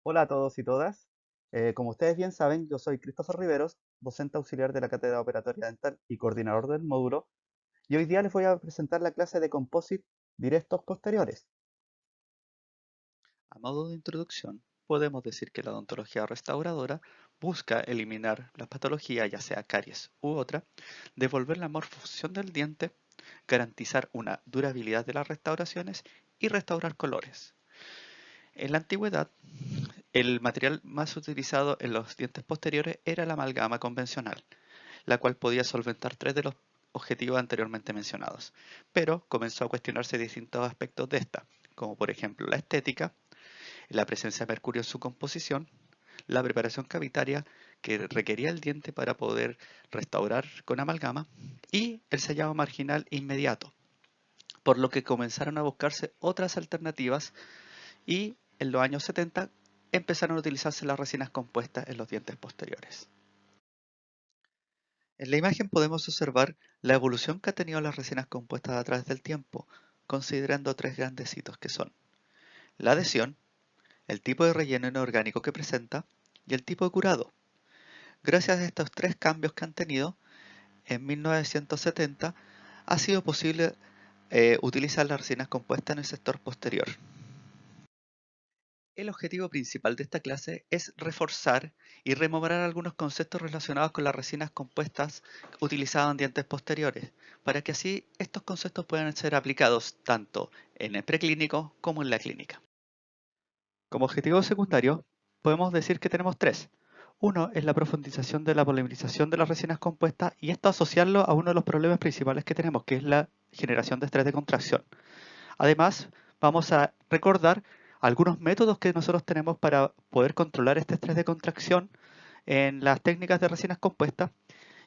Hola a todos y todas. Como ustedes bien saben, yo soy Christopher Riveros, docente auxiliar de la Cátedra Operatoria Dental y coordinador del módulo, y hoy día les voy a presentar la clase de Composite Directos Posteriores. A modo de introducción, podemos decir que la odontología restauradora busca eliminar la patología, ya sea caries u otra, devolver la morfofunción del diente, garantizar una durabilidad de las restauraciones y restaurar colores. En la antigüedad, el material más utilizado en los dientes posteriores era la amalgama convencional, la cual podía solventar tres de los objetivos anteriormente mencionados, pero comenzó a cuestionarse distintos aspectos de esta, como por ejemplo la estética, la presencia de mercurio en su composición, la preparación cavitaria que requería el diente para poder restaurar con amalgama y el sellado marginal inmediato, por lo que comenzaron a buscarse otras alternativas y en los años 70 empezaron a utilizarse las resinas compuestas en los dientes posteriores. En la imagen podemos observar la evolución que ha tenido las resinas compuestas a través del tiempo, considerando tres grandes hitos que son la adhesión, el tipo de relleno inorgánico que presenta y el tipo de curado. Gracias a estos tres cambios que han tenido, en 1970 ha sido posible utilizar las resinas compuestas en el sector posterior. El objetivo principal de esta clase es reforzar y rememorar algunos conceptos relacionados con las resinas compuestas utilizadas en dientes posteriores, para que así estos conceptos puedan ser aplicados tanto en el preclínico como en la clínica. Como objetivo secundario, podemos decir que tenemos tres. Uno es la profundización de la polimerización de las resinas compuestas y esto asociarlo a uno de los problemas principales que tenemos, que es la generación de estrés de contracción. Además, vamos a recordar algunos métodos que nosotros tenemos para poder controlar este estrés de contracción en las técnicas de resinas compuestas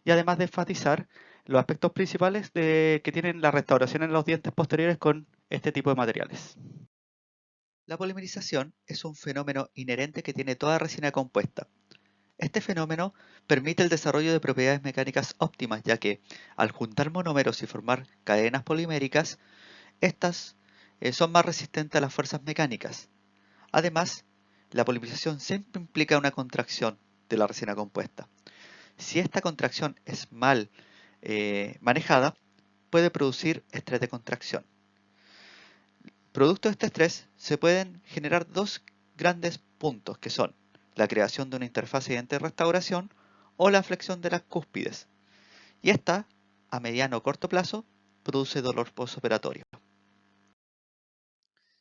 y además de enfatizar los aspectos principales que tienen la restauración en los dientes posteriores con este tipo de materiales. La polimerización es un fenómeno inherente que tiene toda resina compuesta. Este fenómeno permite el desarrollo de propiedades mecánicas óptimas, ya que al juntar monómeros y formar cadenas poliméricas, estas son más resistentes a las fuerzas mecánicas. Además, la polimerización siempre implica una contracción de la resina compuesta. Si esta contracción es mal manejada, puede producir estrés de contracción. Producto de este estrés se pueden generar dos grandes puntos que son la creación de una interfaz diente-restauración o la flexión de las cúspides. Y esta, a mediano o corto plazo, produce dolor postoperatorio.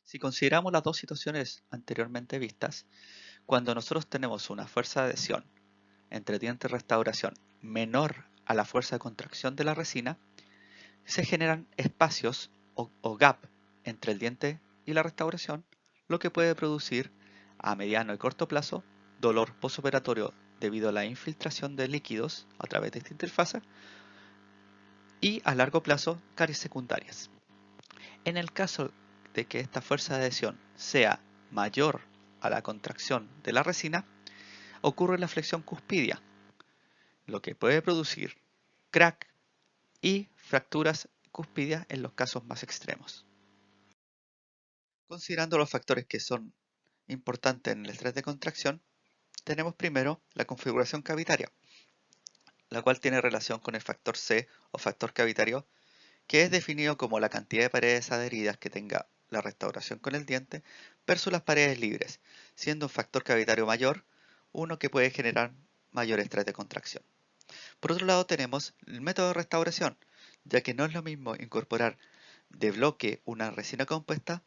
Si consideramos las dos situaciones anteriormente vistas, cuando nosotros tenemos una fuerza de adhesión entre diente y restauración menor a la fuerza de contracción de la resina, se generan espacios o gap entre el diente y la restauración, lo que puede producir a mediano y corto plazo dolor postoperatorio debido a la infiltración de líquidos a través de esta interfase y a largo plazo caries secundarias. En el caso de que esta fuerza de adhesión sea mayor a la contracción de la resina, ocurre la flexión cuspidia, lo que puede producir crack y fracturas cuspidias en los casos más extremos. Considerando los factores que son importantes en el estrés de contracción, tenemos primero la configuración cavitaria, la cual tiene relación con el factor C o factor cavitario, que es definido como la cantidad de paredes adheridas que tenga la restauración con el diente versus las paredes libres, siendo un factor cavitario mayor uno que puede generar mayor estrés de contracción. Por otro lado tenemos el método de restauración, ya que no es lo mismo incorporar de bloque una resina compuesta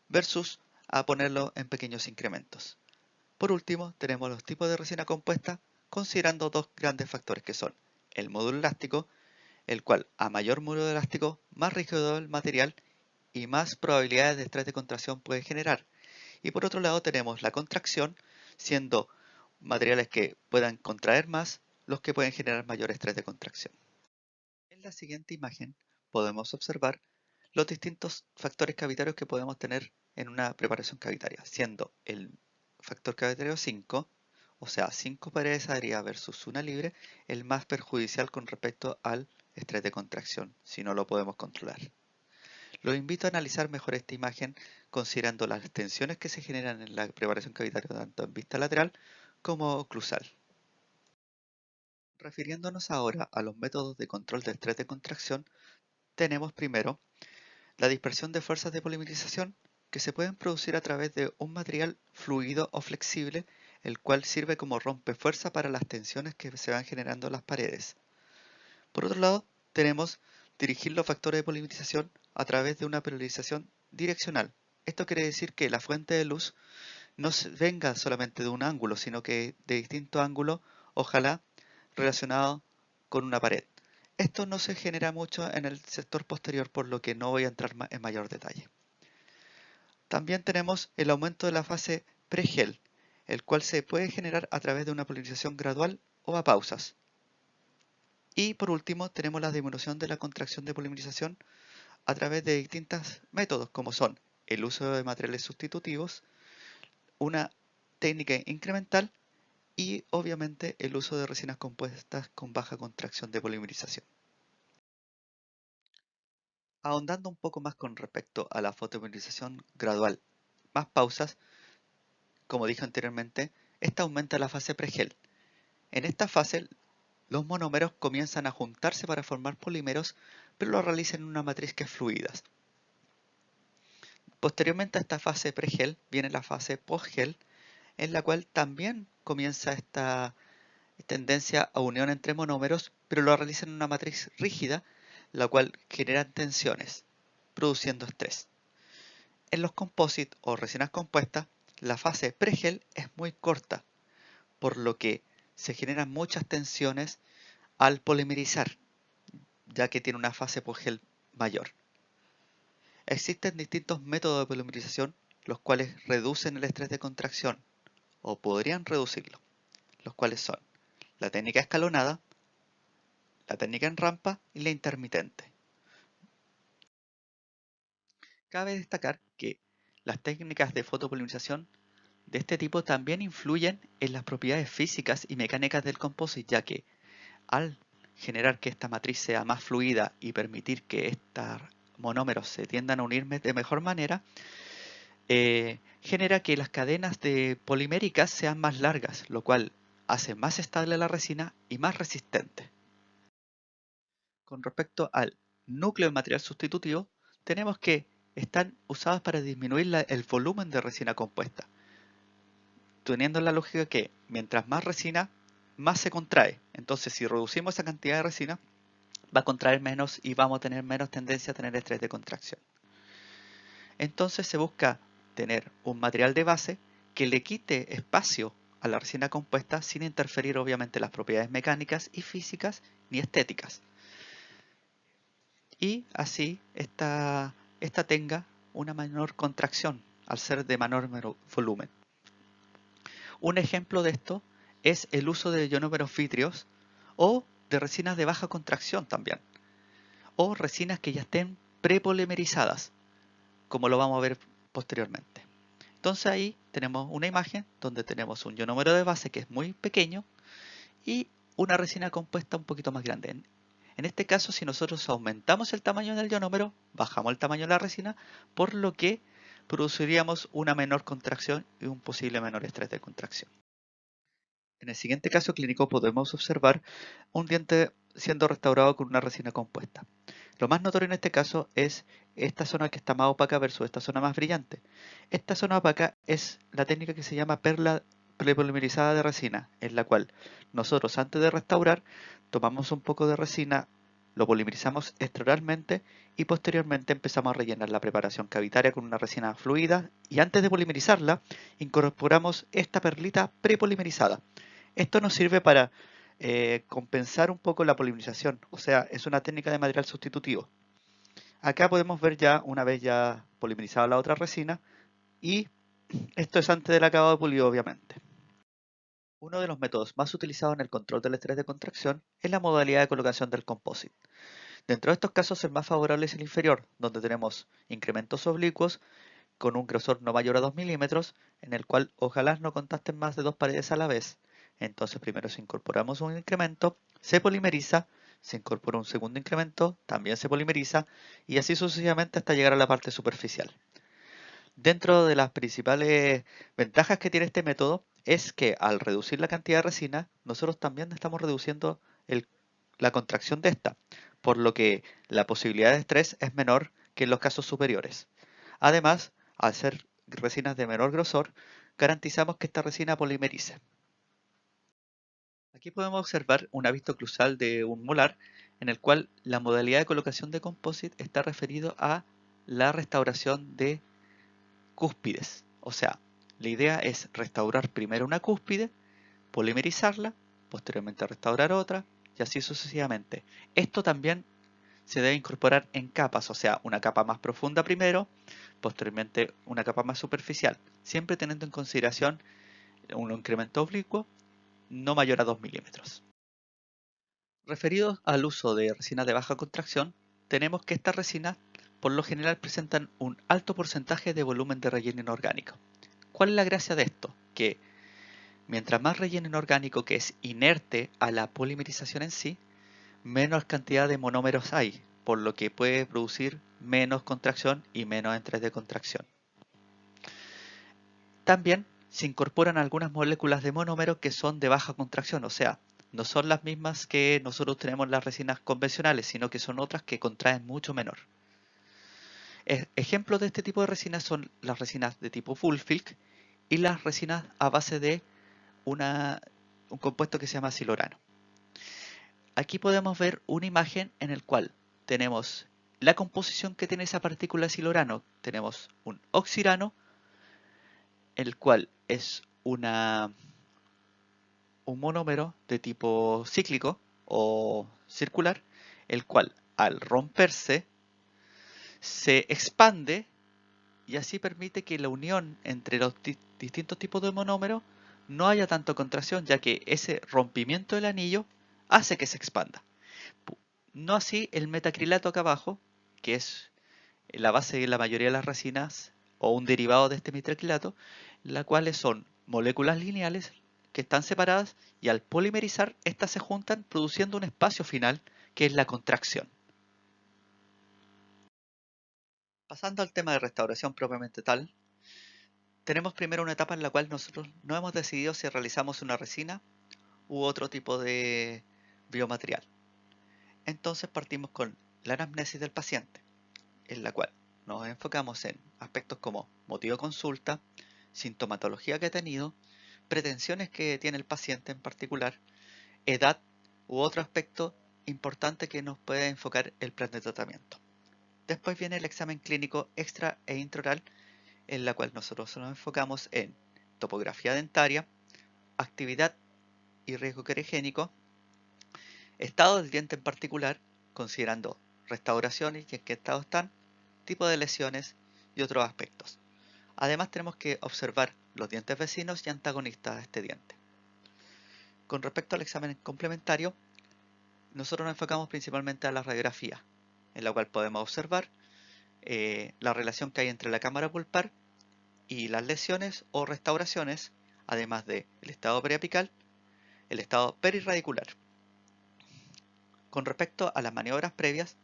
versus a ponerlo en pequeños incrementos. Por último, tenemos los tipos de resina compuesta, considerando dos grandes factores que son el módulo elástico, el cual a mayor módulo elástico, más rígido el material y más probabilidades de estrés de contracción puede generar. Y por otro lado tenemos la contracción, siendo materiales que puedan contraer más los que pueden generar mayor estrés de contracción. En la siguiente imagen podemos observar los distintos factores cavitarios que podemos tener en una preparación cavitaria, siendo el factor cavitario 5, o sea, 5 paredes adheridas versus una libre, el más perjudicial con respecto al estrés de contracción, si no lo podemos controlar. Los invito a analizar mejor esta imagen considerando las tensiones que se generan en la preparación cavitaria tanto en vista lateral como oclusal. Refiriéndonos ahora a los métodos de control de estrés de contracción, tenemos primero la dispersión de fuerzas de polimerización que se pueden producir a través de un material fluido o flexible, el cual sirve como rompefuerza para las tensiones que se van generando en las paredes. Por otro lado, tenemos dirigir los factores de polimerización a través de una polarización direccional. Esto quiere decir que la fuente de luz no venga solamente de un ángulo, sino que de distintos ángulos, ojalá relacionados con una pared. Esto no se genera mucho en el sector posterior, por lo que no voy a entrar en mayor detalle. También tenemos el aumento de la fase pregel, el cual se puede generar a través de una polarización gradual o a pausas. Y por último, tenemos la disminución de la contracción de polimerización a través de distintos métodos, como son el uso de materiales sustitutivos, una técnica incremental y obviamente el uso de resinas compuestas con baja contracción de polimerización. Ahondando un poco más con respecto a la fotopolimerización gradual, más pausas, como dije anteriormente, esta aumenta la fase pregel. En esta fase, los monómeros comienzan a juntarse para formar polímeros, pero lo realizan en una matriz que es fluida. Posteriormente a esta fase pregel viene la fase postgel, en la cual también comienza esta tendencia a unión entre monómeros, pero lo realizan en una matriz rígida, la cual genera tensiones, produciendo estrés. En los composites o resinas compuestas, la fase pregel es muy corta, por lo que se generan muchas tensiones al polimerizar, ya que tiene una fase postgel mayor. Existen distintos métodos de polimerización, los cuales reducen el estrés de contracción, o podrían reducirlo, los cuales son la técnica escalonada, la técnica en rampa y la intermitente. Cabe destacar que las técnicas de fotopolimerización de este tipo también influyen en las propiedades físicas y mecánicas del composite, ya que al generar que esta matriz sea más fluida y permitir que estos monómeros se tiendan a unir de mejor manera, genera que las cadenas de poliméricas sean más largas, lo cual hace más estable la resina y más resistente. Con respecto al núcleo de material sustitutivo, tenemos que están usados para disminuir el volumen de resina compuesta, teniendo la lógica que mientras más resina, más se contrae. Entonces, si reducimos esa cantidad de resina, va a contraer menos y vamos a tener menos tendencia a tener estrés de contracción. Entonces se busca tener un material de base que le quite espacio a la resina compuesta sin interferir obviamente las propiedades mecánicas y físicas ni estéticas. Y así esta tenga una menor contracción al ser de menor volumen. Un ejemplo de esto es el uso de ionómeros vítreos o de resinas de baja contracción también, o resinas que ya estén prepolimerizadas, como lo vamos a ver posteriormente. Entonces ahí tenemos una imagen donde tenemos un ionómero de base que es muy pequeño y una resina compuesta un poquito más grande. En este caso, si nosotros aumentamos el tamaño del ionómero, bajamos el tamaño de la resina, por lo que produciríamos una menor contracción y un posible menor estrés de contracción. En el siguiente caso clínico podemos observar un diente siendo restaurado con una resina compuesta. Lo más notorio en este caso es esta zona que está más opaca versus esta zona más brillante. Esta zona opaca es la técnica que se llama perla prepolimerizada de resina, en la cual nosotros antes de restaurar tomamos un poco de resina, lo polimerizamos extraoralmente y posteriormente empezamos a rellenar la preparación cavitaria con una resina fluida y antes de polimerizarla incorporamos esta perlita prepolimerizada. Esto nos sirve para compensar un poco la polimerización, o sea, es una técnica de material sustitutivo. Acá podemos ver ya, una vez ya polimerizada la otra resina, y esto es antes del acabado de pulido, obviamente. Uno de los métodos más utilizados en el control del estrés de contracción es la modalidad de colocación del composite. Dentro de estos casos, el más favorable es el inferior, donde tenemos incrementos oblicuos con un grosor no mayor a 2 milímetros, en el cual ojalá no contacten más de dos paredes a la vez. Entonces primero si incorporamos un incremento, se polimeriza, se incorpora un segundo incremento, también se polimeriza y así sucesivamente hasta llegar a la parte superficial. Dentro de las principales ventajas que tiene este método es que al reducir la cantidad de resina, nosotros también estamos reduciendo la contracción de esta, por lo que la posibilidad de estrés es menor que en los casos superiores. Además, al ser resinas de menor grosor, garantizamos que esta resina polimerice. Aquí podemos observar un hábito oclusal de un molar en el cual la modalidad de colocación de composite está referido a la restauración de cúspides. O sea, la idea es restaurar primero una cúspide, polimerizarla, posteriormente restaurar otra y así sucesivamente. Esto también se debe incorporar en capas, o sea, una capa más profunda primero, posteriormente una capa más superficial, siempre teniendo en consideración un incremento oblicuo no mayor a 2 milímetros. Referidos al uso de resinas de baja contracción, tenemos que estas resinas por lo general presentan un alto porcentaje de volumen de relleno inorgánico. ¿Cuál es la gracia de esto? Que mientras más relleno inorgánico que es inerte a la polimerización en sí, menos cantidad de monómeros hay, por lo que puede producir menos contracción y menos estrés de contracción. También se incorporan algunas moléculas de monómero que son de baja contracción, o sea, no son las mismas que nosotros tenemos en las resinas convencionales, sino que son otras que contraen mucho menor. Ejemplos de este tipo de resinas son las resinas de tipo full filk y las resinas a base de un compuesto que se llama silurano. Aquí podemos ver una imagen en el cual tenemos la composición que tiene esa partícula silurano. Tenemos un oxirano, el cual es un monómero de tipo cíclico o circular, el cual al romperse se expande y así permite que la unión entre los distintos tipos de monómeros no haya tanto contracción, ya que ese rompimiento del anillo hace que se expanda. No así el metacrilato acá abajo, que es la base de la mayoría de las resinas o un derivado de este metacrilato, las cuales son moléculas lineales que están separadas y al polimerizar estas se juntan produciendo un espacio final que es la contracción. Pasando al tema de restauración propiamente tal, tenemos primero una etapa en la cual nosotros no hemos decidido si realizamos una resina u otro tipo de biomaterial. Entonces partimos con la anamnesis del paciente, en la cual nos enfocamos en aspectos como motivo de consulta, sintomatología que ha tenido, pretensiones que tiene el paciente en particular, edad u otro aspecto importante que nos puede enfocar el plan de tratamiento. Después viene el examen clínico extra e intraoral, en la cual nosotros nos enfocamos en topografía dentaria, actividad y riesgo querogénico, estado del diente en particular, considerando restauraciones y en qué estado están, tipo de lesiones y otros aspectos. Además tenemos que observar los dientes vecinos y antagonistas de este diente. Con respecto al examen complementario, nosotros nos enfocamos principalmente a la radiografía, en la cual podemos observar la relación que hay entre la cámara pulpar y las lesiones o restauraciones, además del estado periapical, el estado perirradicular. Con respecto a las maniobras previas,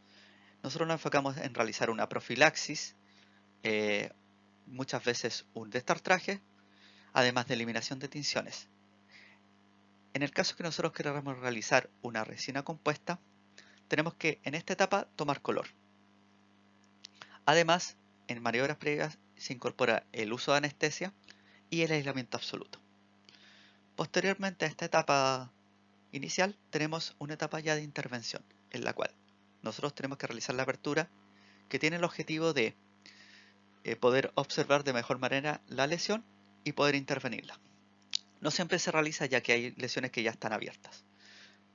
nosotros nos enfocamos en realizar una profilaxis, eh, muchas veces un destartraje, además de eliminación de tinciones. En el caso que nosotros queramos realizar una resina compuesta, tenemos que en esta etapa tomar color. Además, en maniobras previas se incorpora el uso de anestesia y el aislamiento absoluto. Posteriormente a esta etapa inicial, tenemos una etapa ya de intervención, en la cual nosotros tenemos que realizar la apertura que tiene el objetivo de poder observar de mejor manera la lesión y poder intervenirla. No siempre se realiza ya que hay lesiones que ya están abiertas.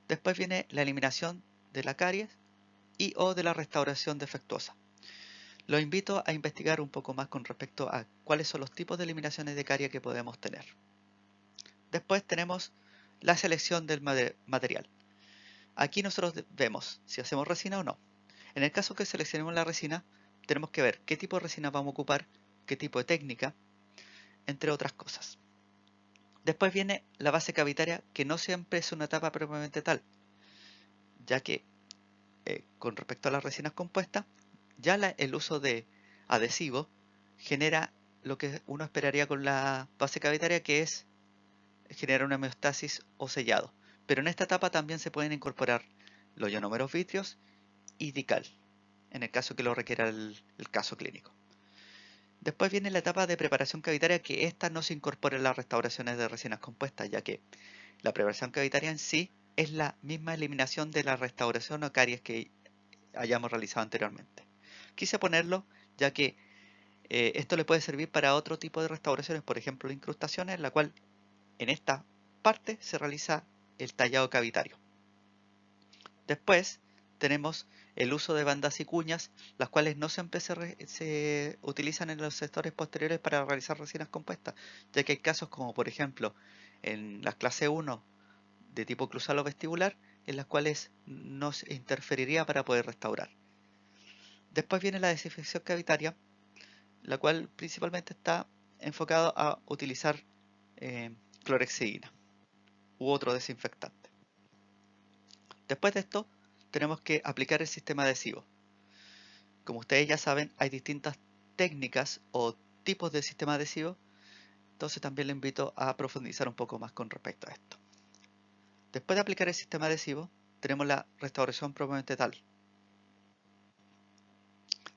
Después viene la eliminación de la caries y o de la restauración defectuosa. Los invito a investigar un poco más con respecto a cuáles son los tipos de eliminaciones de caries que podemos tener. Después tenemos la selección del material. Aquí nosotros vemos si hacemos resina o no. En el caso que seleccionemos la resina, tenemos que ver qué tipo de resina vamos a ocupar, qué tipo de técnica, entre otras cosas. Después viene la base cavitaria, que no siempre es una etapa propiamente tal, ya que con respecto a las resinas compuestas, ya el uso de adhesivo genera lo que uno esperaría con la base cavitaria, que es generar una homeostasis o sellado. Pero en esta etapa también se pueden incorporar los ionómeros vítreos y dical, en el caso que lo requiera el caso clínico. Después viene la etapa de preparación cavitaria, que esta no se incorpora en las restauraciones de resinas compuestas, ya que la preparación cavitaria en sí es la misma eliminación de la restauración o caries que hayamos realizado anteriormente. Quise ponerlo ya que esto le puede servir para otro tipo de restauraciones, por ejemplo incrustaciones, en la cual en esta parte se realiza el tallado cavitario. Después tenemos el uso de bandas y cuñas, las cuales no siempre se utilizan en los sectores posteriores para realizar resinas compuestas, ya que hay casos como por ejemplo en la clase 1 de tipo oclusal o vestibular, en las cuales no se interferiría para poder restaurar. Después viene la desinfección cavitaria, la cual principalmente está enfocado a utilizar clorhexidina u otro desinfectante. Después de esto, tenemos que aplicar el sistema adhesivo. Como ustedes ya saben, hay distintas técnicas o tipos de sistema adhesivo, entonces también les invito a profundizar un poco más con respecto a esto. Después de aplicar el sistema adhesivo, tenemos la restauración propiamente tal.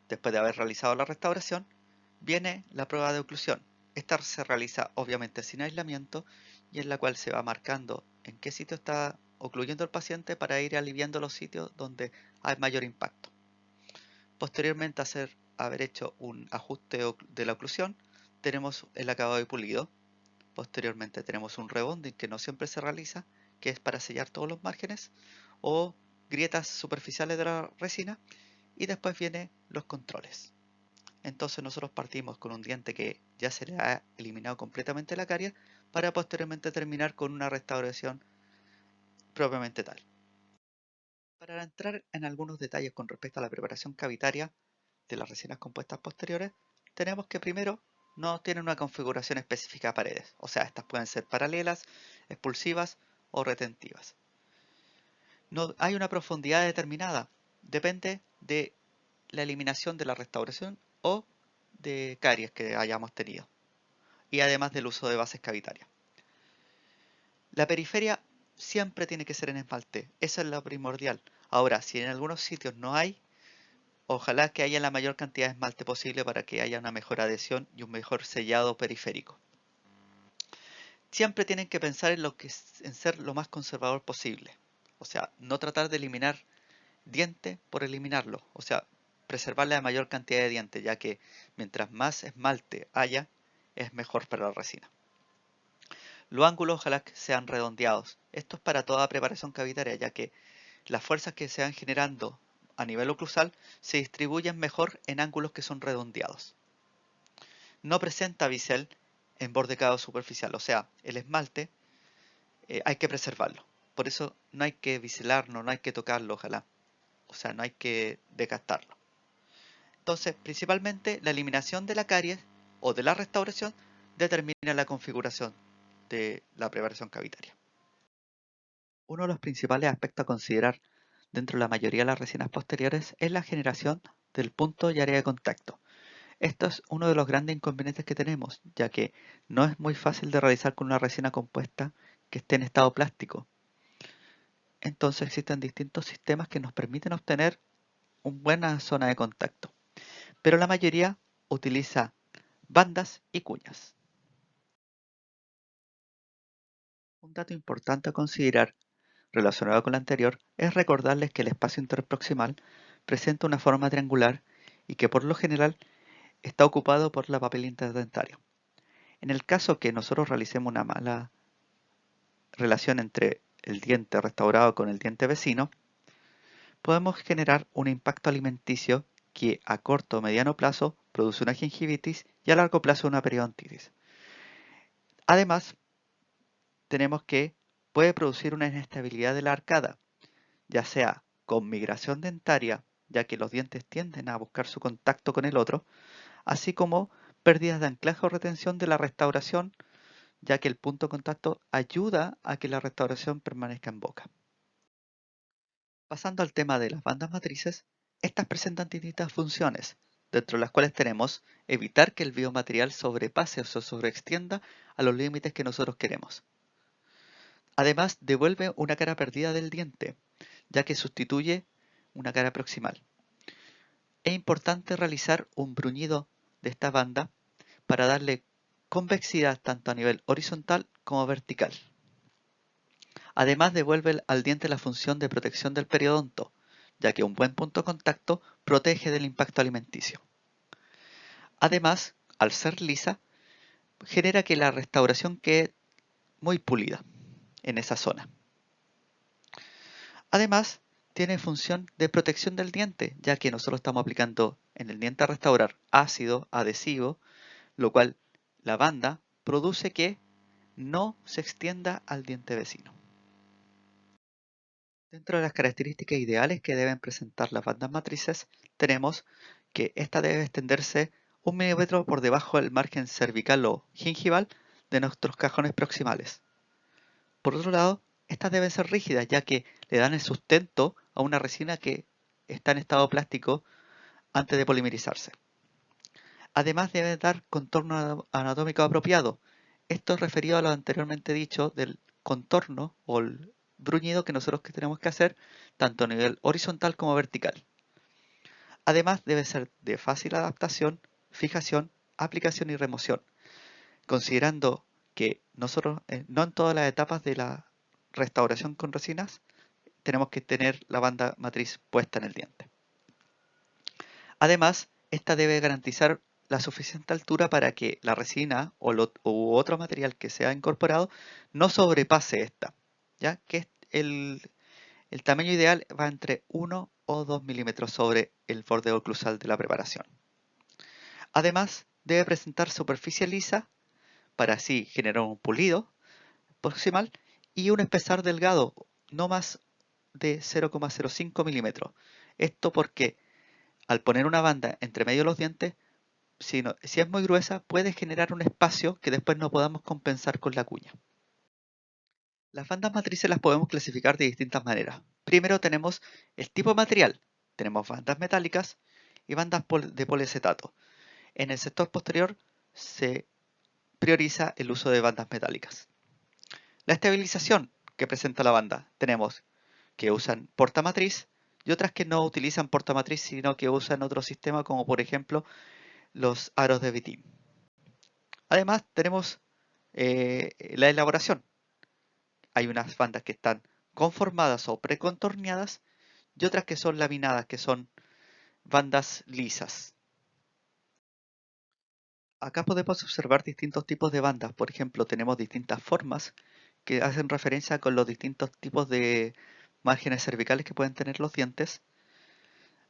Después de haber realizado la restauración, viene la prueba de oclusión. Esta se realiza obviamente sin aislamiento y en la cual se va marcando en qué sitio está ocluyendo el paciente para ir aliviando los sitios donde hay mayor impacto. Posteriormente a haber hecho un ajuste de la oclusión, tenemos el acabado y pulido. Posteriormente tenemos un rebonding que no siempre se realiza, que es para sellar todos los márgenes o grietas superficiales de la resina, y después vienen los controles. Entonces nosotros partimos con un diente que ya se le ha eliminado completamente la caries para posteriormente terminar con una restauración propiamente tal. Para entrar en algunos detalles con respecto a la preparación cavitaria de las resinas compuestas posteriores, tenemos que primero no tienen una configuración específica de paredes, o sea, estas pueden ser paralelas, expulsivas o retentivas. No hay una profundidad determinada, depende de la eliminación de la restauración o de caries que hayamos tenido, y además del uso de bases cavitarias. La periferia siempre tiene que ser en esmalte, eso es lo primordial. Ahora, si en algunos sitios no hay, ojalá que haya la mayor cantidad de esmalte posible para que haya una mejor adhesión y un mejor sellado periférico. Siempre tienen que pensar en ser lo más conservador posible. O sea, no tratar de eliminar diente por eliminarlo. O sea, preservar la mayor cantidad de dientes, ya que mientras más esmalte haya, es mejor para la resina. Los ángulos ojalá que sean redondeados. Esto es para toda preparación cavitaria, ya que las fuerzas que se van generando a nivel oclusal se distribuyen mejor en ángulos que son redondeados. No presenta bisel en borde cabo superficial, o sea, el esmalte hay que preservarlo. Por eso no hay que biselarlo, no hay que tocarlo, ojalá. O sea, no hay que desgastarlo. Entonces, principalmente la eliminación de la caries o de la restauración determina la configuración de la preparación cavitaria. Uno de los principales aspectos a considerar dentro de la mayoría de las resinas posteriores es la generación del punto y área de contacto. Esto es uno de los grandes inconvenientes que tenemos, ya que no es muy fácil de realizar con una resina compuesta que esté en estado plástico. Entonces existen distintos sistemas que nos permiten obtener una buena zona de contacto, pero la mayoría utiliza bandas y cuñas. Un dato importante a considerar relacionado con lo anterior es recordarles que el espacio interproximal presenta una forma triangular y que por lo general está ocupado por la papel interdentario. En el caso que nosotros realicemos una mala relación entre el diente restaurado con el diente vecino, podemos generar un impacto alimenticio que a corto o mediano plazo produce una gingivitis y a largo plazo una periodontitis. Además, tenemos que puede producir una inestabilidad de la arcada, ya sea con migración dentaria, ya que los dientes tienden a buscar su contacto con el otro, así como pérdidas de anclaje o retención de la restauración, ya que el punto de contacto ayuda a que la restauración permanezca en boca. Pasando al tema de las bandas matrices, estas presentan distintas funciones, dentro de las cuales tenemos evitar que el biomaterial sobrepase o se sobreextienda a los límites que nosotros queremos. Además, devuelve una cara perdida del diente, ya que sustituye una cara proximal. Es importante realizar un bruñido de esta banda para darle convexidad tanto a nivel horizontal como vertical. Además, devuelve al diente la función de protección del periodonto, ya que un buen punto de contacto protege del impacto alimenticio. Además, al ser lisa, genera que la restauración quede muy pulida en esa zona. Además, tiene función de protección del diente, ya que nosotros estamos aplicando en el diente a restaurar ácido adhesivo, lo cual la banda produce que no se extienda al diente vecino. Dentro de las características ideales que deben presentar las bandas matrices, tenemos que esta debe extenderse 1 milímetro por debajo del margen cervical o gingival de nuestros cajones proximales. Por otro lado, estas deben ser rígidas, ya que le dan el sustento a una resina que está en estado plástico antes de polimerizarse. Además, debe dar contorno anatómico apropiado. Esto es referido a lo anteriormente dicho del contorno o el bruñido que nosotros tenemos que hacer tanto a nivel horizontal como vertical. Además, debe ser de fácil adaptación, fijación, aplicación y remoción, considerando que nosotros no en todas las etapas de la restauración con resinas tenemos que tener la banda matriz puesta en el diente. Además, esta debe garantizar la suficiente altura para que la resina u otro material que sea incorporado no sobrepase esta, ya que el tamaño ideal va entre 1 o 2 milímetros sobre el borde oclusal de la preparación. Además, debe presentar superficie lisa para así generar un pulido proximal y un espesor delgado, no más de 0,05 milímetros. Esto porque al poner una banda entre medio de los dientes, si es muy gruesa, puede generar un espacio que después no podamos compensar con la cuña. Las bandas matrices las podemos clasificar de distintas maneras. Primero tenemos el tipo de material. Tenemos bandas metálicas y bandas de poliacetato. En el sector posterior se prioriza el uso de bandas metálicas. La estabilización que presenta la banda. Tenemos que usan portamatriz y otras que no utilizan portamatriz, sino que usan otro sistema como por ejemplo los aros de Vitim. Además tenemos la elaboración. Hay unas bandas que están conformadas o precontorneadas y otras que son laminadas, que son bandas lisas. Acá podemos observar distintos tipos de bandas. Por ejemplo, tenemos distintas formas que hacen referencia con los distintos tipos de márgenes cervicales que pueden tener los dientes.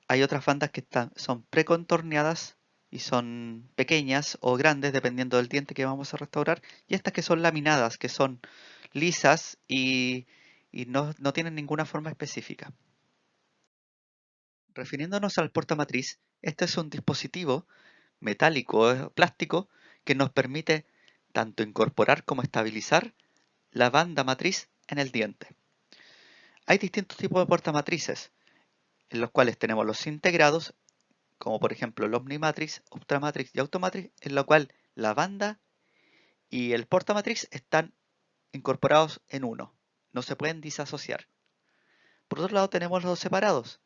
Hay otras bandas que son precontorneadas y son pequeñas o grandes dependiendo del diente que vamos a restaurar. Y estas que son laminadas, que son lisas y no tienen ninguna forma específica. Refiriéndonos al portamatriz, este es un dispositivo metálico o plástico que nos permite tanto incorporar como estabilizar la banda matriz en el diente. Hay distintos tipos de portamatrices, en los cuales tenemos los integrados, como por ejemplo el Omnimatrix, Ultramatrix y Automatrix, en la cual la banda y el portamatriz están incorporados en uno, no se pueden disasociar. Por otro lado tenemos los separados.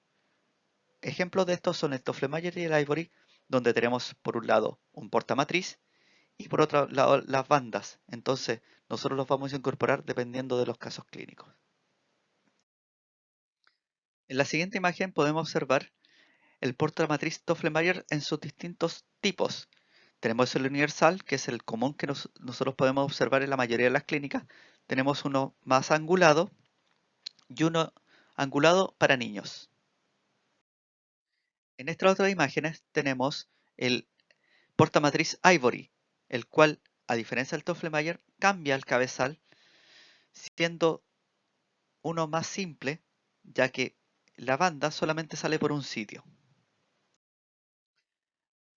Ejemplos de estos son el Tofflemayer y el Ivory, donde tenemos por un lado un portamatriz y por otro lado las bandas. Entonces nosotros los vamos a incorporar dependiendo de los casos clínicos. En la siguiente imagen podemos observar el portamatriz Tofflemayer en sus distintos tipos. Tenemos el universal, que es el común que nosotros podemos observar en la mayoría de las clínicas. Tenemos uno más angulado y uno angulado para niños. En estas otras imágenes tenemos el portamatriz Ivory, el cual, a diferencia del Tofflemayer, cambia el cabezal, siendo uno más simple, ya que la banda solamente sale por un sitio.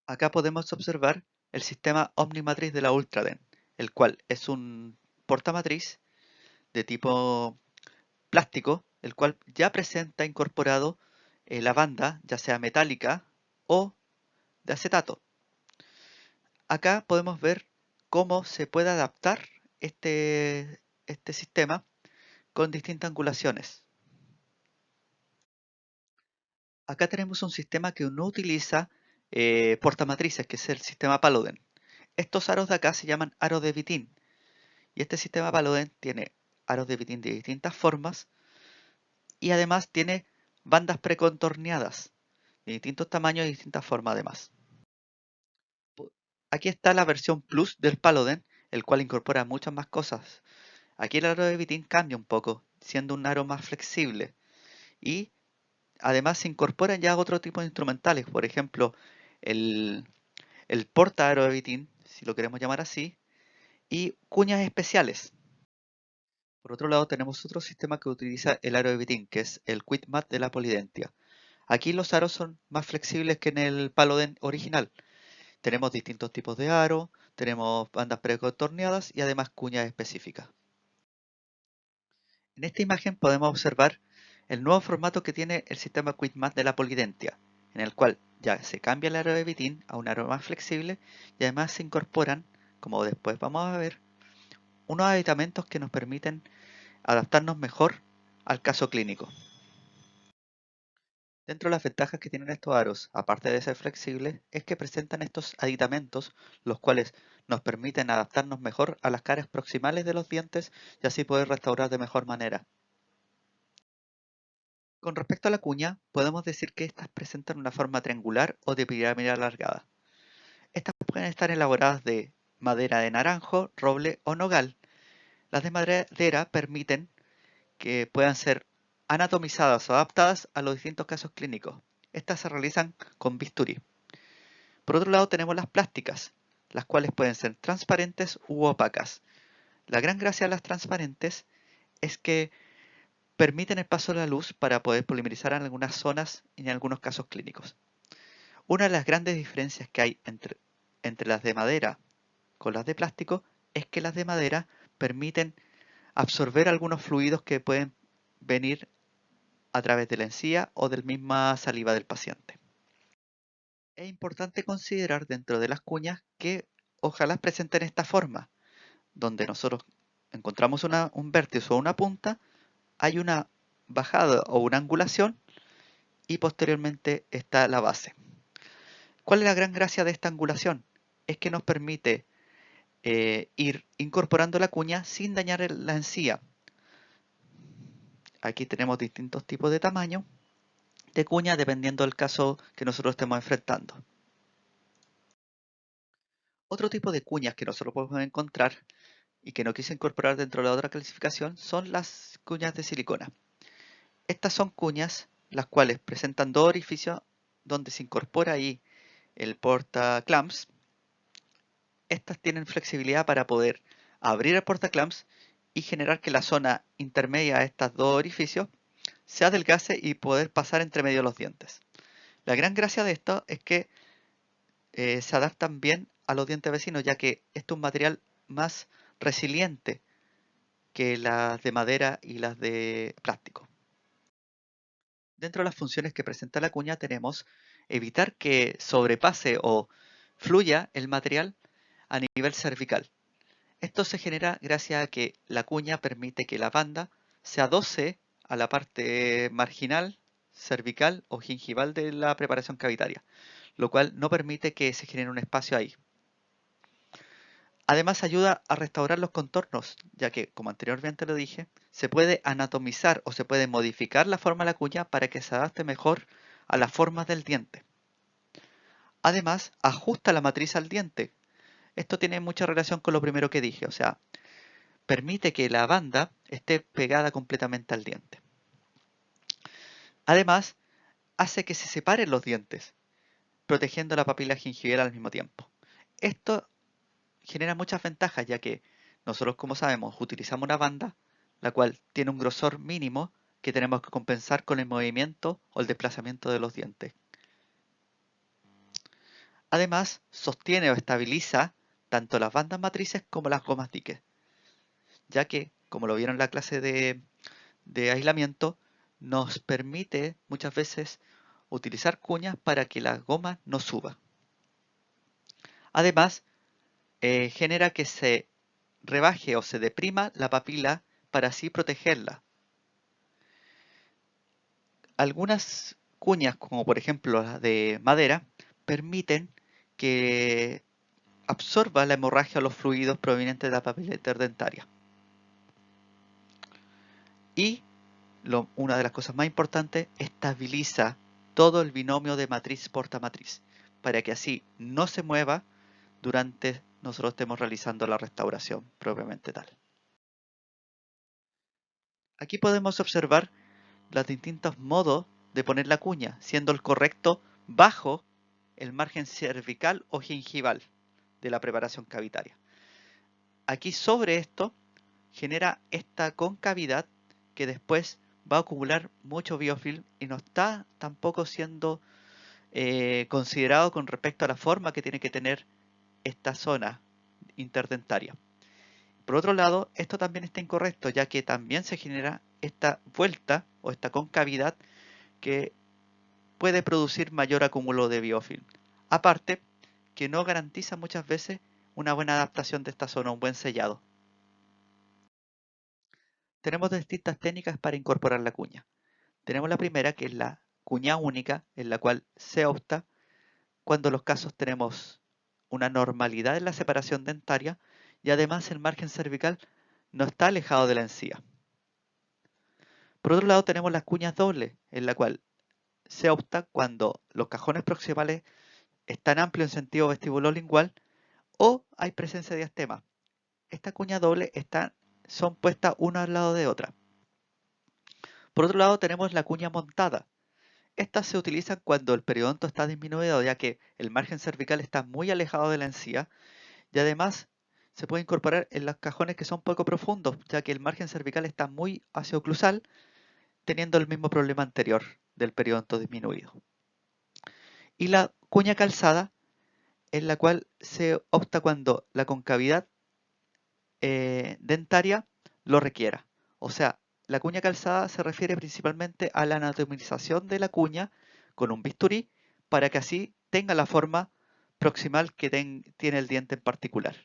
Acá podemos observar el sistema Omnimatriz de la Ultraden, el cual es un portamatriz de tipo plástico, el cual ya presenta incorporado la banda, ya sea metálica o de acetato. Acá podemos ver cómo se puede adaptar este sistema con distintas angulaciones. Acá tenemos un sistema que no utiliza portamatrices, que es el sistema Paluden. Estos aros de acá se llaman aros de Vitin, y este sistema Paluden tiene aros de Vitin de distintas formas y además tiene bandas precontorneadas de distintos tamaños y distintas formas además. Aquí está la versión Plus del Paluden, el cual incorpora muchas más cosas. Aquí el aro de Vitin cambia un poco, siendo un aro más flexible y además se incorporan ya otro tipo de instrumentales, por ejemplo, el, el porta aro de Vitin, si lo queremos llamar así, y cuñas especiales. Por otro lado, tenemos otro sistema que utiliza el aro de Vitin, que es el Quidmat de la Polidentia. Aquí los aros son más flexibles que en el Paluden original. Tenemos distintos tipos de aro, tenemos bandas precontorneadas y además cuñas específicas. En esta imagen podemos observar el nuevo formato que tiene el sistema Quidmat de la Polidentia, en el cual ya se cambia el aro de Vitin a un aro más flexible y además se incorporan, como después vamos a ver, unos aditamentos que nos permiten adaptarnos mejor al caso clínico. Dentro de las ventajas que tienen estos aros, aparte de ser flexibles, es que presentan estos aditamentos, los cuales nos permiten adaptarnos mejor a las caras proximales de los dientes y así poder restaurar de mejor manera. Con respecto a la cuña, podemos decir que estas presentan una forma triangular o de pirámide alargada. Estas pueden estar elaboradas de madera de naranjo, roble o nogal. Las de madera permiten que puedan ser anatomizadas o adaptadas a los distintos casos clínicos. Estas se realizan con bisturí. Por otro lado tenemos las plásticas, las cuales pueden ser transparentes u opacas. La gran gracia de las transparentes es que permiten el paso de la luz para poder polimerizar en algunas zonas y en algunos casos clínicos. Una de las grandes diferencias que hay entre las de madera con las de plástico es que las de madera permiten absorber algunos fluidos que pueden venir a través de la encía o de la misma saliva del paciente. Es importante considerar dentro de las cuñas que ojalá presenten esta forma, donde nosotros encontramos un vértice o una punta, hay una bajada o una angulación y posteriormente está la base. ¿Cuál es la gran gracia de esta angulación? Es que nos permite ir incorporando la cuña sin dañar la encía. Aquí tenemos distintos tipos de tamaño de cuña dependiendo del caso que nosotros estemos enfrentando. Otro tipo de cuñas que nosotros podemos encontrar y que no quise incorporar dentro de la otra clasificación son las cuñas de silicona. Estas son cuñas las cuales presentan dos orificios donde se incorpora ahí el portaclamps. Estas tienen flexibilidad para poder abrir el portaclamps y generar que la zona intermedia a estos dos orificios se adelgace y poder pasar entre medio de los dientes. La gran gracia de esto es que se adaptan bien a los dientes vecinos, ya que esto es un material más resiliente que las de madera y las de plástico. Dentro de las funciones que presenta la cuña tenemos evitar que sobrepase o fluya el material a nivel cervical. Esto se genera gracias a que la cuña permite que la banda se adoce a la parte marginal, cervical o gingival de la preparación cavitaria, lo cual no permite que se genere un espacio ahí. Además ayuda a restaurar los contornos, ya que, como anteriormente lo dije, se puede anatomizar o se puede modificar la forma de la cuña para que se adapte mejor a las formas del diente. Además, ajusta la matriz al diente. Esto tiene mucha relación con lo primero que dije, o sea, permite que la banda esté pegada completamente al diente. Además, hace que se separen los dientes, protegiendo la papila gingival al mismo tiempo. Esto genera muchas ventajas, ya que nosotros, como sabemos, utilizamos una banda, la cual tiene un grosor mínimo que tenemos que compensar con el movimiento o el desplazamiento de los dientes. Además, sostiene o estabiliza tanto las bandas matrices como las gomas diques, ya que, como lo vieron en la clase de aislamiento, nos permite muchas veces utilizar cuñas para que la goma no suba. Además, genera que se rebaje o se deprima la papila para así protegerla. Algunas cuñas, como por ejemplo las de madera, permiten que absorba la hemorragia o los fluidos provenientes de la papila interdentaria. Y una de las cosas más importantes, estabiliza todo el binomio de matriz porta-matriz, para que así no se mueva durante nosotros estemos realizando la restauración propiamente tal. Aquí podemos observar los distintos modos de poner la cuña, siendo el correcto bajo el margen cervical o gingival de la preparación cavitaria. Aquí sobre esto genera esta concavidad que después va a acumular mucho biofilm y no está tampoco siendo considerado con respecto a la forma que tiene que tener esta zona interdentaria. Por otro lado, esto también está incorrecto, ya que también se genera esta vuelta o esta concavidad que puede producir mayor acúmulo de biofilm. Aparte, que no garantiza muchas veces una buena adaptación de esta zona, un buen sellado. Tenemos distintas técnicas para incorporar la cuña. Tenemos la primera, que es la cuña única, en la cual se opta cuando en los casos tenemos una normalidad en la separación dentaria y además el margen cervical no está alejado de la encía. Por otro lado, tenemos las cuñas dobles, en la cual se opta cuando los cajones proximales están amplios en sentido vestibulolingual o hay presencia de diastema. Estas cuñas dobles son puestas una al lado de otra. Por otro lado, tenemos la cuña montada. Estas se utilizan cuando el periodonto está disminuido, ya que el margen cervical está muy alejado de la encía y además se puede incorporar en los cajones que son poco profundos, ya que el margen cervical está muy hacia oclusal, teniendo el mismo problema anterior del periodonto disminuido. Y la cuña calzada, en la cual se opta cuando la concavidad dentaria lo requiera. O sea, la cuña calzada se refiere principalmente a la anatomización de la cuña con un bisturí para que así tenga la forma proximal que tiene el diente en particular.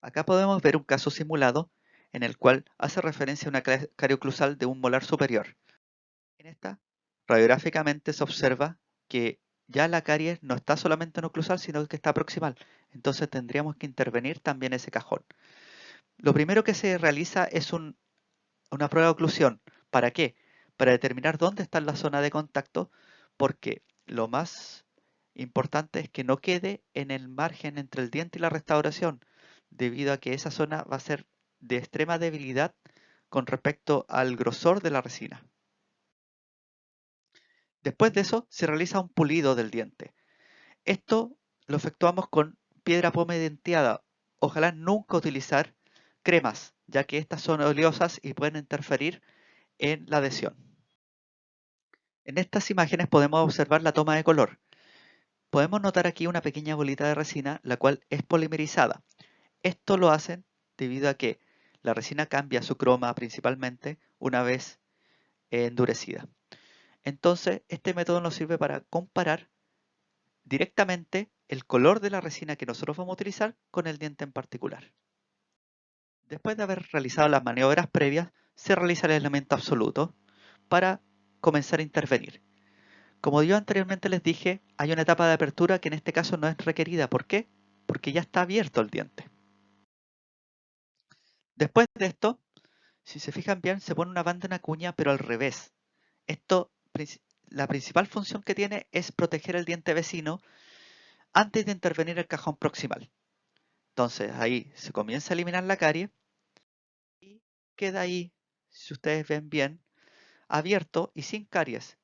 Acá podemos ver un caso simulado en el cual hace referencia a una carie oclusal de un molar superior. En esta, radiográficamente se observa que ya la caries no está solamente en oclusal, sino que está proximal. Entonces tendríamos que intervenir también ese cajón. Lo primero que se realiza es una prueba de oclusión. ¿Para qué? Para determinar dónde está la zona de contacto, porque lo más importante es que no quede en el margen entre el diente y la restauración, debido a que esa zona va a ser de extrema debilidad con respecto al grosor de la resina. Después de eso se realiza un pulido del diente. Esto lo efectuamos con piedra pómez denteada. Ojalá nunca utilizar cremas, ya que estas son oleosas y pueden interferir en la adhesión. En estas imágenes podemos observar la toma de color. Podemos notar aquí una pequeña bolita de resina, la cual es polimerizada. Esto lo hacen debido a que la resina cambia su croma principalmente una vez endurecida. Entonces, este método nos sirve para comparar directamente el color de la resina que nosotros vamos a utilizar con el diente en particular. Después de haber realizado las maniobras previas, se realiza el elemento absoluto para comenzar a intervenir. Como yo anteriormente les dije, hay una etapa de apertura que en este caso no es requerida. ¿Por qué? Porque ya está abierto el diente. Después de esto, si se fijan bien, se pone una banda en la cuña, pero al revés. Esto, la principal función que tiene es proteger el diente vecino antes de intervenir el cajón proximal. Entonces ahí se comienza a eliminar la carie y queda ahí, si ustedes ven bien, abierto y sin caries.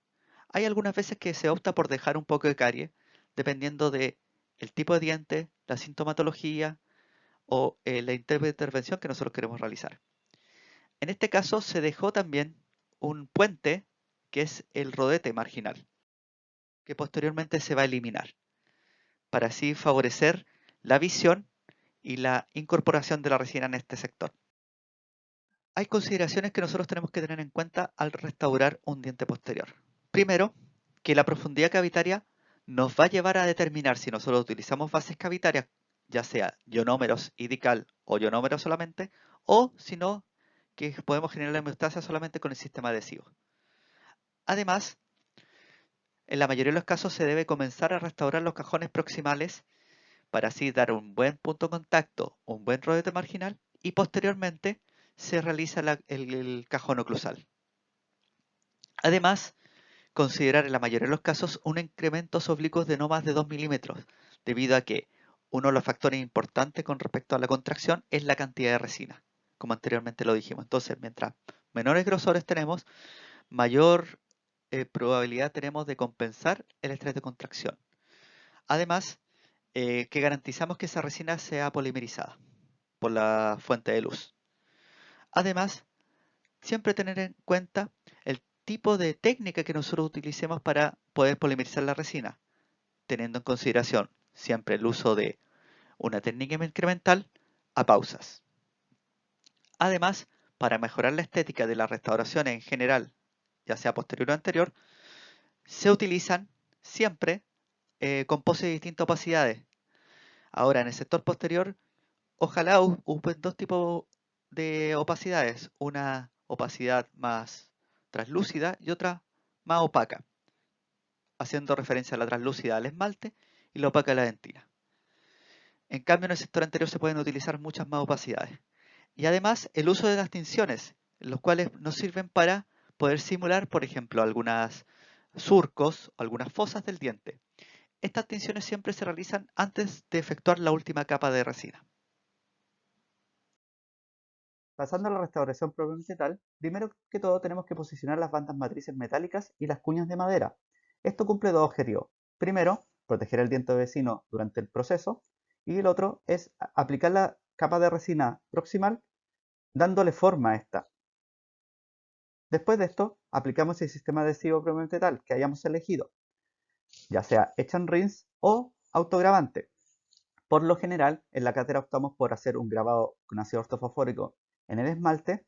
Hay algunas veces que se opta por dejar un poco de carie, dependiendo de el tipo de diente, la sintomatología o la intervención que nosotros queremos realizar. En este caso se dejó también un puente, que es el rodete marginal, que posteriormente se va a eliminar, para así favorecer la visión y la incorporación de la resina en este sector. hay consideraciones que nosotros tenemos que tener en cuenta al restaurar un diente posterior. Primero, que la profundidad cavitaria nos va a llevar a determinar si nosotros utilizamos bases cavitarias, ya sea ionómeros idical o ionómeros solamente, o si no, que podemos generar la hemostasia solamente con el sistema adhesivo. Además, en la mayoría de los casos se debe comenzar a restaurar los cajones proximales para así dar un buen punto de contacto, un buen rodete marginal y posteriormente se realiza el cajón oclusal. Además, considerar en la mayoría de los casos un incrementos oblicuos de no más de 2 milímetros, debido a que uno de los factores importantes con respecto a la contracción es la cantidad de resina, como anteriormente lo dijimos. Entonces, mientras menores grosores tenemos, mayor probabilidad tenemos de compensar el estrés de contracción. Además, que garantizamos que esa resina sea polimerizada por la fuente de luz. Además, siempre tener en cuenta el tipo de técnica que nosotros utilicemos para poder polimerizar la resina, teniendo en consideración siempre el uso de una técnica incremental a pausas. Además, para mejorar la estética de las restauraciones en general, ya sea posterior o anterior, se utilizan siempre compostes de distintas opacidades. Ahora, en el sector posterior, ojalá usen dos tipos de opacidades, una opacidad más translúcida y otra más opaca, haciendo referencia a la translúcida al esmalte y la opaca a la dentina. En cambio, en el sector anterior se pueden utilizar muchas más opacidades. Y además, el uso de las tinciones, los cuales nos sirven para poder simular, por ejemplo, algunos surcos, algunas fosas del diente. Estas tinciones siempre se realizan antes de efectuar la última capa de resina. Pasando a la restauración propiamente tal, primero que todo tenemos que posicionar las bandas matrices metálicas y las cuñas de madera. Esto cumple dos objetivos. Primero, proteger el diente vecino durante el proceso, y el otro es aplicar la capa de resina proximal dándole forma a esta. Después de esto, aplicamos el sistema adhesivo propiamente tal que hayamos elegido, ya sea Etch and Rinse o autogravante. Por lo general, en la cátedra optamos por hacer un grabado con ácido ortofosfórico en el esmalte.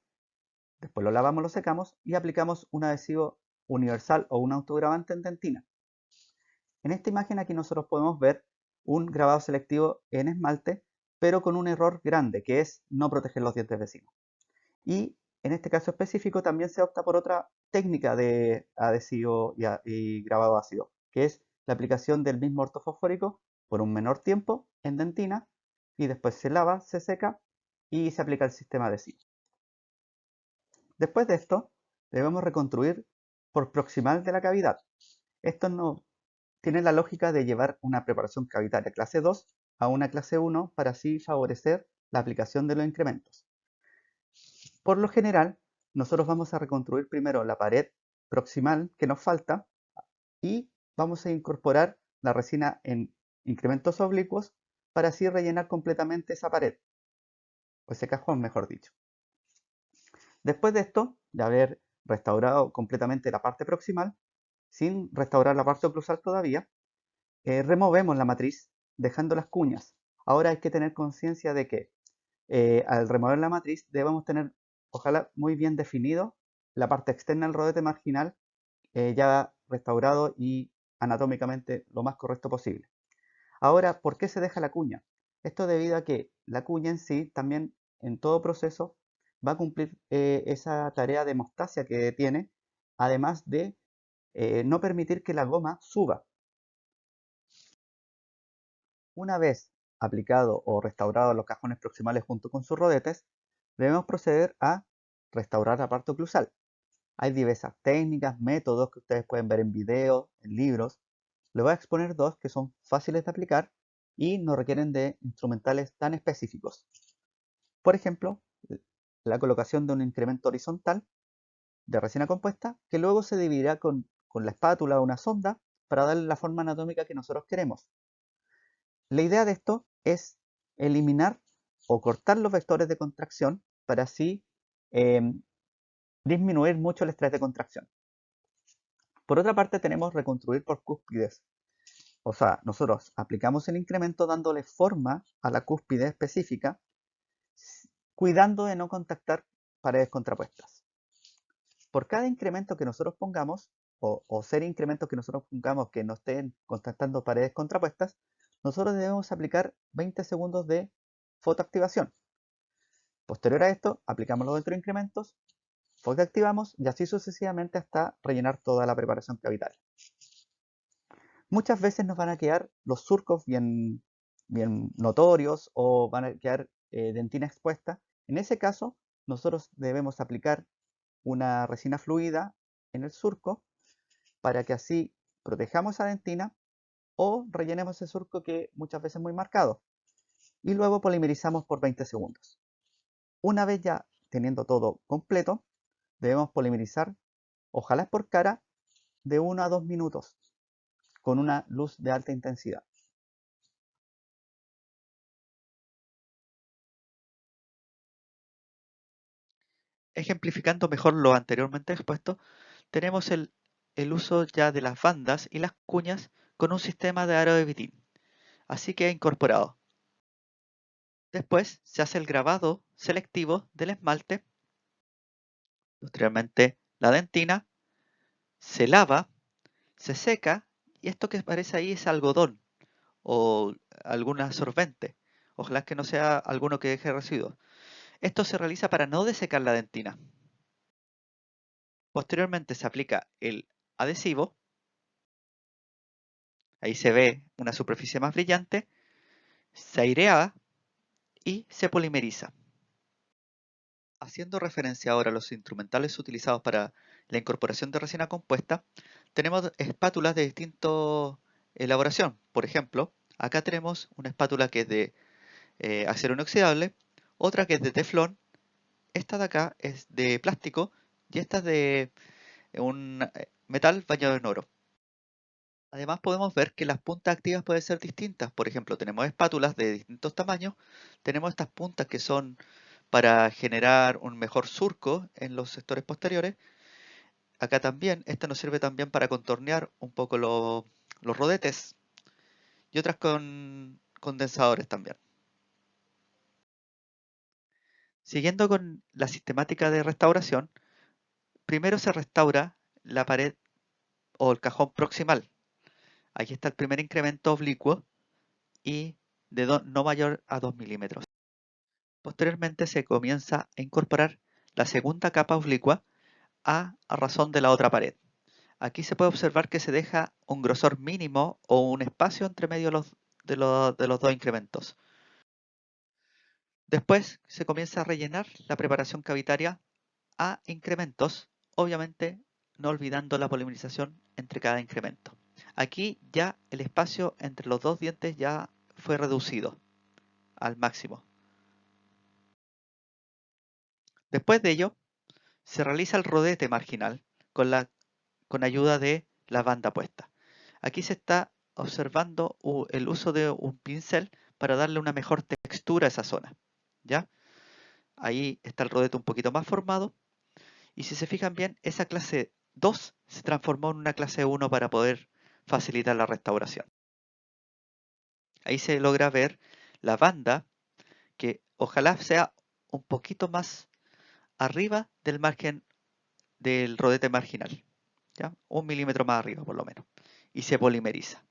Después lo lavamos, lo secamos y aplicamos un adhesivo universal o un autogravante en dentina. En esta imagen aquí nosotros podemos ver un grabado selectivo en esmalte, pero con un error grande, que es no proteger los dientes vecinos. Y en este caso específico también se opta por otra técnica de adhesivo y grabado ácido, que es la aplicación del mismo ortofosfórico por un menor tiempo en dentina y después se lava, se seca y se aplica el sistema adhesivo. Después de esto, debemos reconstruir por proximal de la cavidad. Esto no tiene la lógica de llevar una preparación cavitaria clase 2 a una clase 1 para así favorecer la aplicación de los incrementos. Por lo general, nosotros vamos a reconstruir primero la pared proximal que nos falta y vamos a incorporar la resina en incrementos oblicuos para así rellenar completamente esa pared, o ese cajón, mejor dicho. Después de esto, de haber restaurado completamente la parte proximal, sin restaurar la parte oclusal todavía, removemos la matriz dejando las cuñas. Ahora hay que tener conciencia de que al remover la matriz debemos tener, ojalá, muy bien definido la parte externa del rodete marginal, ya restaurado y anatómicamente lo más correcto posible. Ahora, ¿por qué se deja la cuña? Esto debido a que la cuña en sí también en todo proceso va a cumplir esa tarea de hemostasia que tiene, además de no permitir que la goma suba. Una vez aplicado o restaurado los cajones proximales junto con sus rodetes, debemos proceder a restaurar la parte oclusal. Hay diversas técnicas, métodos que ustedes pueden ver en videos, en libros. Les voy a exponer dos que son fáciles de aplicar y no requieren de instrumentales tan específicos. Por ejemplo, la colocación de un incremento horizontal de resina compuesta que luego se dividirá con la espátula o una sonda para darle la forma anatómica que nosotros queremos. La idea de esto es eliminar o cortar los vectores de contracción para así disminuir mucho el estrés de contracción. Por otra parte tenemos reconstruir por cúspides. O sea, nosotros aplicamos el incremento dándole forma a la cúspide específica, cuidando de no contactar paredes contrapuestas. Por cada incremento que nosotros pongamos, o serie incrementos que nosotros pongamos que no estén contactando paredes contrapuestas, nosotros debemos aplicar 20 segundos de fotoactivación. Posterior a esto, aplicamos los otros incrementos, fotoactivamos y así sucesivamente hasta rellenar toda la preparación cavitaria. Muchas veces nos van a quedar los surcos bien notorios o van a quedar dentina expuesta. En ese caso, nosotros debemos aplicar una resina fluida en el surco para que así protejamos esa dentina o rellenemos ese surco que muchas veces es muy marcado. Y luego polimerizamos por 20 segundos. Una vez ya teniendo todo completo, debemos polimerizar, ojalá por cara, de 1 a 2 minutos con una luz de alta intensidad. Ejemplificando mejor lo anteriormente expuesto, tenemos el uso ya de las bandas y las cuñas con un sistema de aro de vitín, así que incorporado. Después se hace el grabado selectivo del esmalte, posteriormente la dentina, se lava, se seca y esto que aparece ahí es algodón o algún absorbente. Ojalá que no sea alguno que deje residuos. Esto se realiza para no desecar la dentina. Posteriormente se aplica el adhesivo, ahí se ve una superficie más brillante, se airea y se polimeriza. Haciendo referencia ahora a los instrumentales utilizados para la incorporación de resina compuesta, tenemos espátulas de distinta elaboración. Por ejemplo, acá tenemos una espátula que es de acero inoxidable, otra que es de teflón, esta de acá es de plástico y esta es de un metal bañado en oro. Además podemos ver que las puntas activas pueden ser distintas. Por ejemplo, tenemos espátulas de distintos tamaños, tenemos estas puntas que son para generar un mejor surco en los sectores posteriores. Acá también, esta nos sirve también para contornear un poco los rodetes y otras con condensadores también. Siguiendo con la sistemática de restauración, primero se restaura la pared o el cajón proximal. Aquí está el primer incremento oblicuo y de no mayor a 2 milímetros. Posteriormente se comienza a incorporar la segunda capa oblicua a razón de la otra pared. Aquí se puede observar que se deja un grosor mínimo o un espacio entre medio de los dos incrementos. Después se comienza a rellenar la preparación cavitaria a incrementos, obviamente no olvidando la polimerización entre cada incremento. Aquí ya el espacio entre los dos dientes ya fue reducido al máximo. Después de ello, se realiza el rodete marginal con ayuda de la banda puesta. Aquí se está observando el uso de un pincel para darle una mejor textura a esa zona. ¿Ya? Ahí está el rodete un poquito más formado. Y si se fijan bien, esa clase 2 se transformó en una clase 1 para poder facilitar la restauración. Ahí se logra ver la banda que ojalá sea un poquito más arriba del margen del rodete marginal. ¿Ya? 1 milímetro más arriba por lo menos. Y se polimeriza.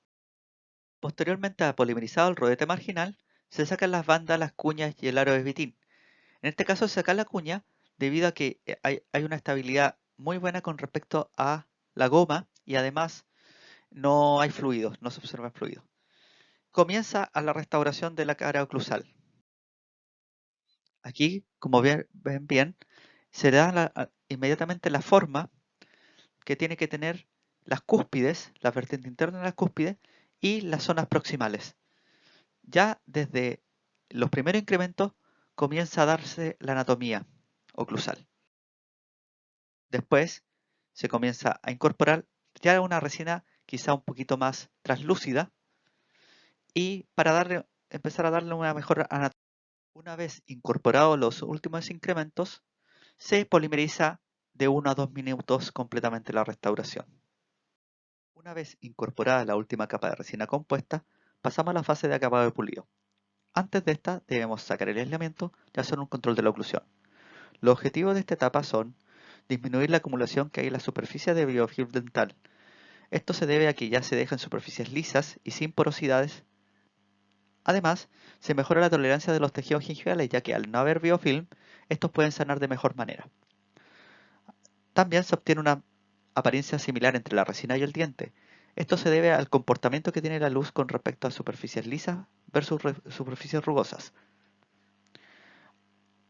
Posteriormente a polimerizado el rodete marginal, se sacan las bandas, las cuñas y el aro de vitín. En este caso se saca la cuña debido a que hay una estabilidad muy buena con respecto a la goma y además no hay fluidos, no se observa fluido. Comienza a la restauración de la cara oclusal. Aquí, como ven bien, se da inmediatamente la forma que tiene que tener las cúspides, la vertiente interna de las cúspides y las zonas proximales. Ya desde los primeros incrementos comienza a darse la anatomía oclusal. Después se comienza a incorporar ya una resina quizá un poquito más translúcida y para empezar a darle una mejor anatomía. Una vez incorporados los últimos incrementos, se polimeriza de 1 a 2 minutos completamente la restauración. Una vez incorporada la última capa de resina compuesta, pasamos a la fase de acabado de pulido. Antes de esta debemos sacar el aislamiento y hacer un control de la oclusión. Los objetivos de esta etapa son disminuir la acumulación que hay en la superficie de biofilm dental. Esto se debe a que ya se dejan superficies lisas y sin porosidades. Además, se mejora la tolerancia de los tejidos gingivales, ya que al no haber biofilm, estos pueden sanar de mejor manera. También se obtiene una apariencia similar entre la resina y el diente. Esto se debe al comportamiento que tiene la luz con respecto a superficies lisas versus superficies rugosas.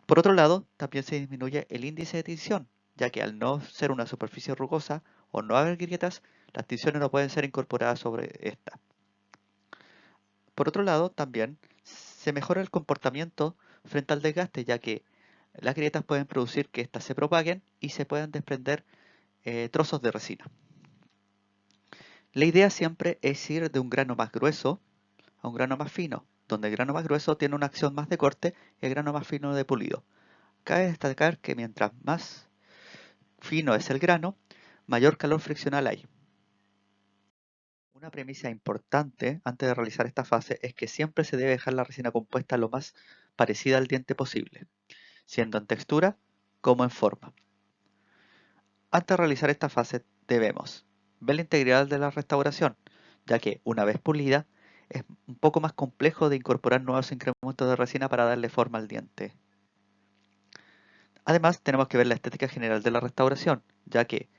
Por otro lado, también se disminuye el índice de tinción, ya que al no ser una superficie rugosa o no haber grietas, las tinciones no pueden ser incorporadas sobre esta. Por otro lado, también se mejora el comportamiento frente al desgaste, ya que las grietas pueden producir que éstas se propaguen y se puedan desprender trozos de resina. La idea siempre es ir de un grano más grueso a un grano más fino, donde el grano más grueso tiene una acción más de corte y el grano más fino de pulido. Cabe destacar que mientras más fino es el grano, mayor calor friccional hay. Una premisa importante antes de realizar esta fase es que siempre se debe dejar la resina compuesta lo más parecida al diente posible, siendo en textura como en forma. Antes de realizar esta fase debemos ver la integridad de la restauración, ya que una vez pulida es un poco más complejo de incorporar nuevos incrementos de resina para darle forma al diente. Además, tenemos que ver la estética general de la restauración, ya que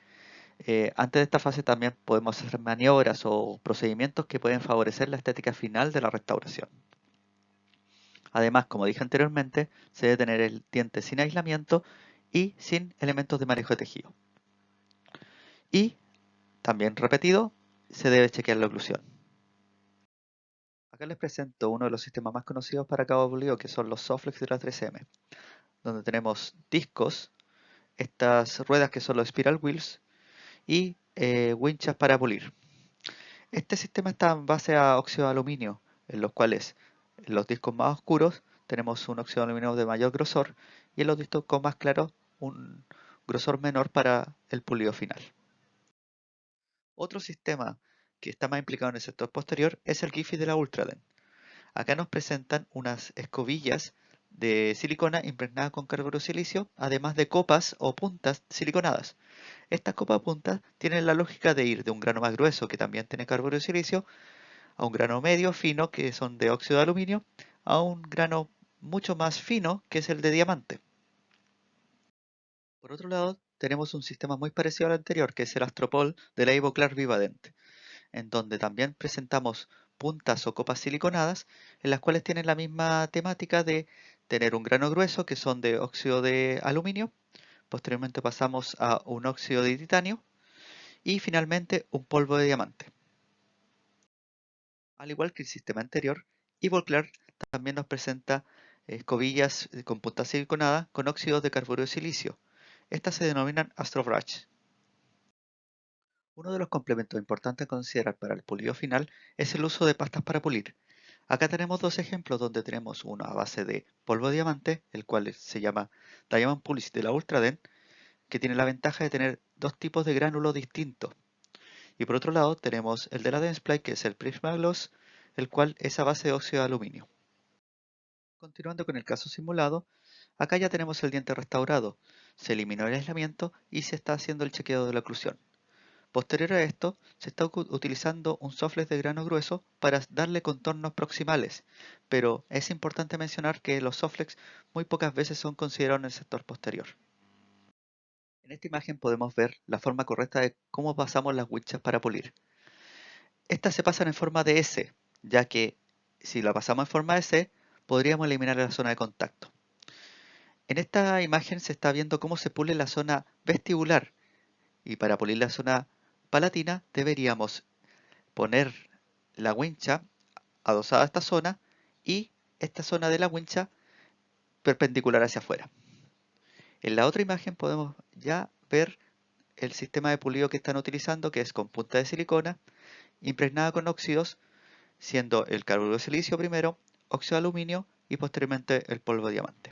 antes de esta fase también podemos hacer maniobras o procedimientos que pueden favorecer la estética final de la restauración. Además, como dije anteriormente, se debe tener el diente sin aislamiento y sin elementos de manejo de tejido. Y, también repetido, se debe chequear la oclusión. Acá les presento uno de los sistemas más conocidos para cabo pulido, que son los Soflex de la 3M, donde tenemos discos, estas ruedas que son los spiral wheels y winchas para pulir. Este sistema está en base a óxido de aluminio, en los cuales en los discos más oscuros tenemos un óxido de aluminio de mayor grosor y en los discos más claros un grosor menor para el pulido final. Otro sistema que está más implicado en el sector posterior es el Gifi de la Ultraden. Acá nos presentan unas escobillas de silicona impregnadas con carburo de silicio, además de copas o puntas siliconadas. Estas copas o puntas tienen la lógica de ir de un grano más grueso, que también tiene carburo de silicio, a un grano medio fino, que son de óxido de aluminio, a un grano mucho más fino, que es el de diamante. Por otro lado, tenemos un sistema muy parecido al anterior, que es el Astropol de la Ivoclar Vivadent, en donde también presentamos puntas o copas siliconadas, en las cuales tienen la misma temática de tener un grano grueso, que son de óxido de aluminio, posteriormente pasamos a un óxido de titanio, y finalmente un polvo de diamante. Al igual que el sistema anterior, Ivoclar también nos presenta escobillas con punta siliconada con óxidos de carburo de silicio. Estas se denominan Astrobrush. Uno de los complementos importantes a considerar para el pulido final es el uso de pastas para pulir. Acá tenemos dos ejemplos donde tenemos uno a base de polvo de diamante, el cual se llama Diamond Polish de la Ultraden, que tiene la ventaja de tener dos tipos de gránulos distintos. Y por otro lado tenemos el de la Dentsply, que es el Prismagloss, el cual es a base de óxido de aluminio. Continuando con el caso simulado, acá ya tenemos el diente restaurado, se eliminó el aislamiento y se está haciendo el chequeo de la oclusión. Posterior a esto, se está utilizando un soflex de grano grueso para darle contornos proximales, pero es importante mencionar que los soflex muy pocas veces son considerados en el sector posterior. En esta imagen podemos ver la forma correcta de cómo pasamos las winchas para pulir. Estas se pasan en forma de S, ya que si la pasamos en forma de C, podríamos eliminar la zona de contacto. En esta imagen se está viendo cómo se pule la zona vestibular, y para pulir la zona palatina deberíamos poner la wincha adosada a esta zona y esta zona de la wincha perpendicular hacia afuera. En la otra imagen podemos ya ver el sistema de pulido que están utilizando, que es con punta de silicona impregnada con óxidos, siendo el carburo de silicio primero, óxido de aluminio y posteriormente el polvo de diamante.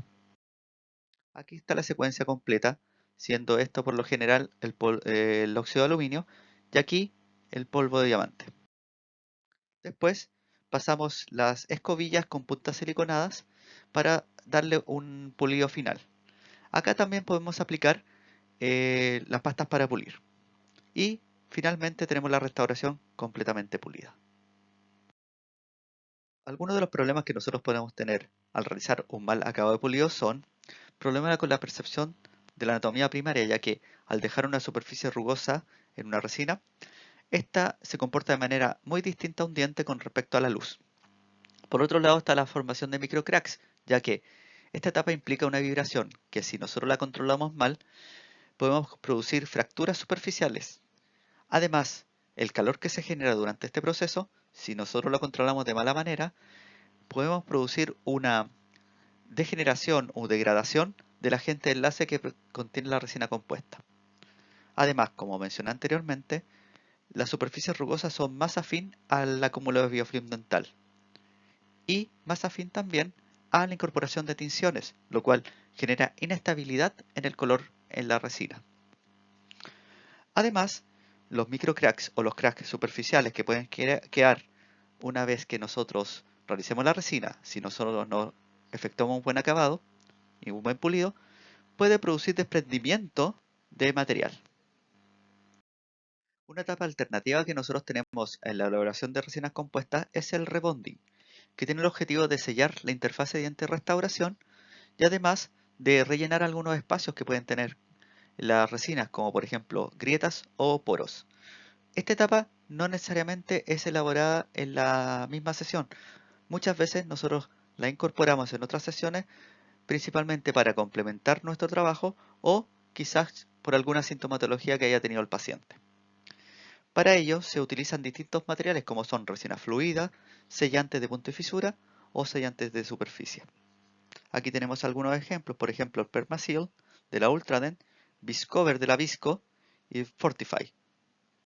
Aquí está la secuencia completa, siendo esto por lo general el óxido de aluminio y aquí el polvo de diamante. Después pasamos las escobillas con puntas siliconadas para darle un pulido final. Acá también podemos aplicar las pastas para pulir. Y finalmente tenemos la restauración completamente pulida. Algunos de los problemas que nosotros podemos tener al realizar un mal acabado de pulido son problemas con la percepción de la anatomía primaria, ya que al dejar una superficie rugosa en una resina, esta se comporta de manera muy distinta a un diente con respecto a la luz. Por otro lado está la formación de microcracks, ya que esta etapa implica una vibración que si nosotros la controlamos mal, podemos producir fracturas superficiales. Además, el calor que se genera durante este proceso, si nosotros lo controlamos de mala manera, podemos producir una degeneración o degradación del agente de enlace que contiene la resina compuesta. Además, como mencioné anteriormente, las superficies rugosas son más afín al acúmulo de biofilm dental y más afín también a la incorporación de tinciones, lo cual genera inestabilidad en el color en la resina. Además, los microcracks o los cracks superficiales que pueden quedar una vez que nosotros realicemos la resina, si nosotros no efectuamos un buen acabado y un buen pulido, puede producir desprendimiento de material. Una etapa alternativa que nosotros tenemos en la elaboración de resinas compuestas es el rebonding, que tiene el objetivo de sellar la interfase diente-restauración y además de rellenar algunos espacios que pueden tener las resinas, como por ejemplo grietas o poros. Esta etapa no necesariamente es elaborada en la misma sesión. Muchas veces nosotros la incorporamos en otras sesiones, principalmente para complementar nuestro trabajo o quizás por alguna sintomatología que haya tenido el paciente. Para ello se utilizan distintos materiales como son resina fluida, sellantes de punto y fisura o sellantes de superficie. Aquí tenemos algunos ejemplos, por ejemplo el Permaseal de la Ultradent, Viscover de la Visco y Fortify